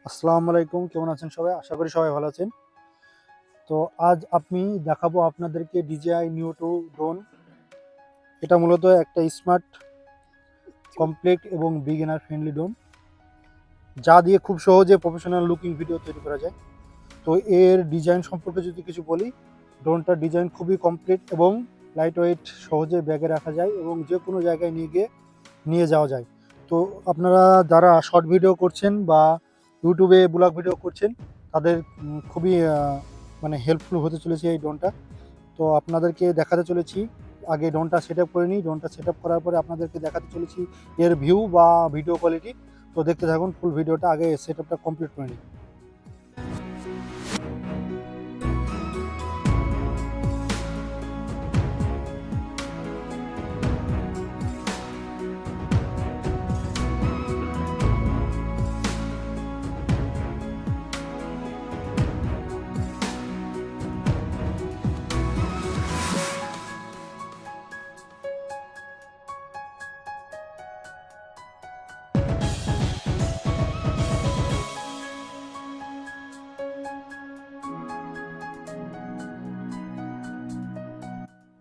আসসালামু আলাইকুম, কেমন আছেন সবাই? আশা করি সবাই ভালো আছেন। তো আজ আমি দেখাবো আপনাদেরকে DJI Neo 2 ড্রোন। এটা মূলত একটা স্মার্ট, কমপ্যাক্ট এবং বিগিনার ফ্রেন্ডলি ড্রোন, যা দিয়ে খুব সহজে প্রফেশনাল লুকিং ভিডিও তৈরি করা যায়। তো এর ডিজাইন সম্পর্কে যদি কিছু বলি, ড্রোনটার ডিজাইন খুবই কমপ্লিট এবং লাইট ওয়েট, সহজে ব্যাগে রাখা যায় এবং যে কোনো জায়গায় নিয়ে যাওয়া যায়। তো আপনারা যারা শর্ট ভিডিও করছেন বা ইউটিউবে ব্লগ ভিডিও করছেন, তাদের খুবই মানে হেল্পফুল হতে চলেছে এই ড্রোনটা। তো আপনাদেরকে দেখাতে চলেছি, আগে ড্রোনটা সেট আপ করে নিই। ড্রোনটা সেট আপ করার পরে আপনাদেরকে দেখাতে চলেছি এর ভিউ বা ভিডিও কোয়ালিটি। তো দেখতে থাকুন ফুল ভিডিওটা, আগে সেট আপটা কমপ্লিট করে নিই।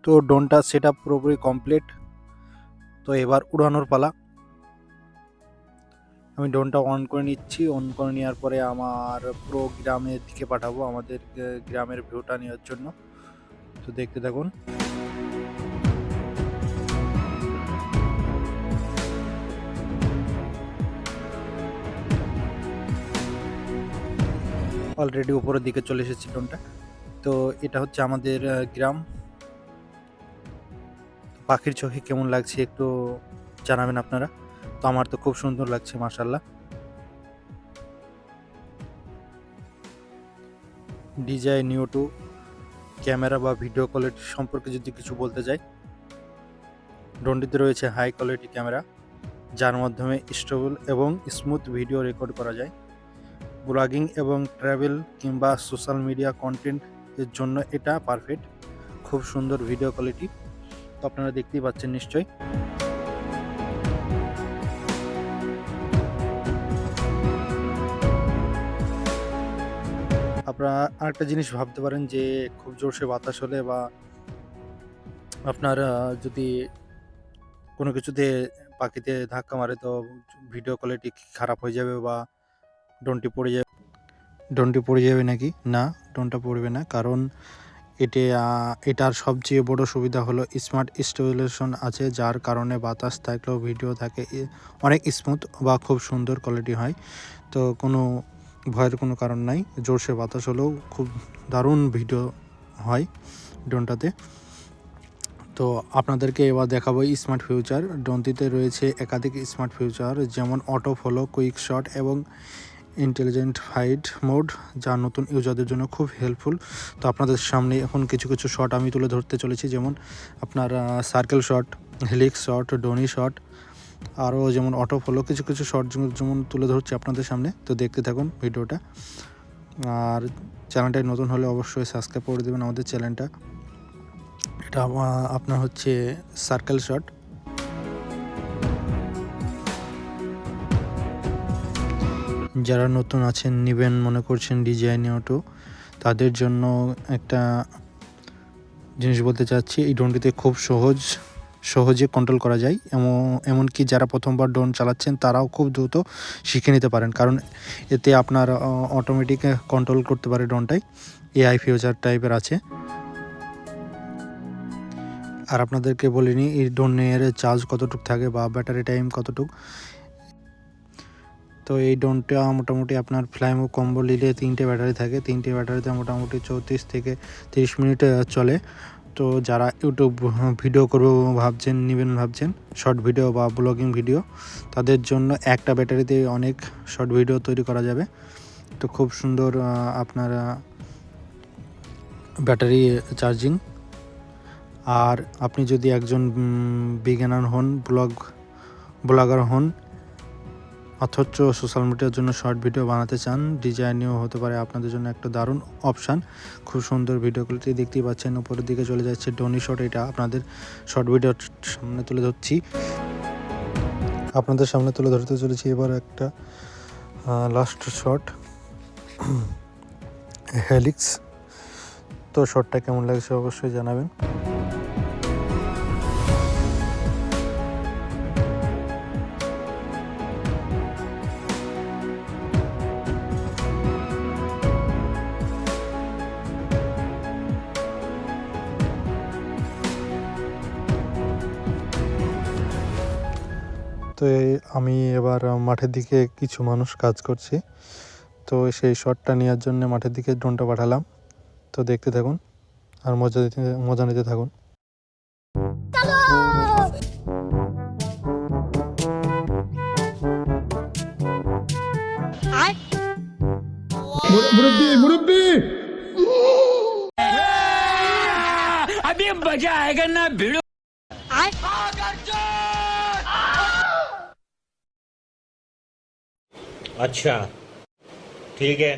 তো ড্রোনটা সেট আপ পুরোপুরি কমপ্লিট। তো এবার উড়ানোর পালা। আমি ড্রোনটা অন করে নিচ্ছি। অন করে নেওয়ার পরে আমার পুরো গ্রামের দিকে পাঠাবো, আমাদের গ্রামের ভিউটা নেওয়ার জন্য। তো দেখতে থাকুন। অলরেডি উপরের দিকে চলে এসেছে ড্রোনটা। তো এটা হচ্ছে আমাদের গ্রাম। পাখির চোখে কেমন লাগছে একটু জানাবেন আপনারা। তো আমার তো খুব সুন্দর লাগছে, মাশাআল্লাহ। DJI Neo 2 ক্যামেরা বা ভিডিও কোয়ালিটি সম্পর্কে যদি কিছু বলতে যাই, ড্রোনটিতে রয়েছে হাই কোয়ালিটি ক্যামেরা, যার মাধ্যমে স্টেবল এবং স্মুথ ভিডিও রেকর্ড করা যায়। ব্লগিং এবং ট্রাভেল কিংবা সোশ্যাল মিডিয়া কন্টেন্ট এর জন্য এটা পারফেক্ট। খুব সুন্দর ভিডিও কোয়ালিটি, তো আপনারা দেখতেই পাচ্ছেন নিশ্চয়ই। আপনারা আরেকটা জিনিস ভাবতে পারেন যে খুব জোরসে বাতাস হলে বা আপনার যদি কোনো কিছুতে পাখিতে ধাক্কা মারে, তো ভিডিও কোয়ালিটি খারাপ হয়ে যাবে বা ড্রোনটি পড়ে যাবে নাকি? না, ড্রোনটা পড়বে না, কারণ এটার সবচেয়ে বড় সুবিধা হলো স্মার্ট স্টেবিলাইজেশন আছে, যার কারণে বাতাস থাকলেও ভিডিও থাকে অনেক স্মুথ বা খুব সুন্দর কোয়ালিটি হয়। তো কোনো ভয়ের কোনো কারণ নাই, জোরসে বাতাস হলেও খুব দারুণ ভিডিও হয় ড্রোনটাতে। তো আপনাদেরকে এবার দেখাবো স্মার্ট ফিউচার। ড্রোনটিতে রয়েছে একাধিক স্মার্ট ফিউচার, যেমন অটো ফলো, কুইক শট এবং ইন্টেলিজেন্ট ফাইট মোড, যা নতুন ইউজারদের জন্য খুব হেল্পফুল। তো আপনাদের সামনে এখন কিছু কিছু শট আমি তুলে ধরতে চলেছি, যেমন আপনার circle shot, helix shot, Dhoni shot, আরও যেমন অটো ফলো, কিছু কিছু শট যেমন তুলে ধরছি আপনাদের সামনে। তো দেখতে থাকুন ভিডিওটা। আর চ্যানেলটায় নতুন হলে অবশ্যই সাবস্ক্রাইব করে দেবেন আমাদের চ্যানেলটা। এটা আপনার হচ্ছে সার্কেল শট। যারা নতুন আছেন, নেবেন মনে করছেন DJI Neo 2, তাদের জন্য একটা জিনিস বলতে চাচ্ছি, এই ড্রোনটিতে খুব সহজে কন্ট্রোল করা যায়। এমনকি যারা প্রথমবার ড্রোন চালাচ্ছেন তারাও খুব দ্রুত শিখে নিতে পারেন, কারণ এতে আপনার অটোমেটিক কন্ট্রোল করতে পারে ড্রোনটাই। AI ফিউচার টাইপের আছে। আর আপনাদেরকে বলিনি এই ড্রোনের চার্জ কতটুকু থাকে বা ব্যাটারি টাইম কতটুকু। তো এই ড্রোনটা মোটামুটি আপনার ফ্লাইমো কম্বো নিলে 3টে ব্যাটারি থাকে। 3টে ব্যাটারিতে মোটামুটি 34 থেকে 30 মিনিট চলে। তো যারা ইউটিউব ভিডিও করবো ভাবছেন শর্ট ভিডিও বা ব্লগিং ভিডিও, তাদের জন্য একটা ব্যাটারিতে অনেক শর্ট ভিডিও তৈরি করা যাবে। তো খুব সুন্দর আপনার ব্যাটারি চার্জিং। আর আপনি যদি একজন বিগিনার হন, ব্লগার হন, অথচ সোশ্যাল মিডিয়ার জন্য শর্ট ভিডিও বানাতে চান, DJI Neo হতে পারে আপনাদের জন্য একটা দারুণ অপশান। খুব সুন্দর ভিডিও কোয়ালিটি দেখতেই পাচ্ছেন। উপরের দিকে চলে যাচ্ছে ডোনি শট। এটা আপনাদের শর্ট ভিডিওর আপনাদের সামনে তুলে ধরতে চলেছি এবার একটা লাস্ট শট হেলিক্স। তো শটটা কেমন লাগছে অবশ্যই জানাবেন। তো আমি এবার মাঠের দিকে কিছু মানুষ কাজ করছি, তো সেই শটটা নেওয়ার জন্য মাঠের দিকে ড্রোনটা পাঠালাম। তো দেখতে থাকুন আর মজা নিতে থাকুন। मुरब्बी मुरब्बी अभी मजा आएगा ना भिड़ो। अच्छा ठीक है।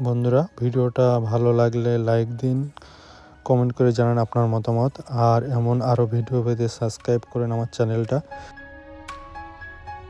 বন্ধুরা, ভিডিওটা ভালো লাগলে লাইক দিন, কমেন্ট করে জানান আপনার মতামত, আর এমন আরও ভিডিও পেতে সাবস্ক্রাইব করেন আমার চ্যানেলটা।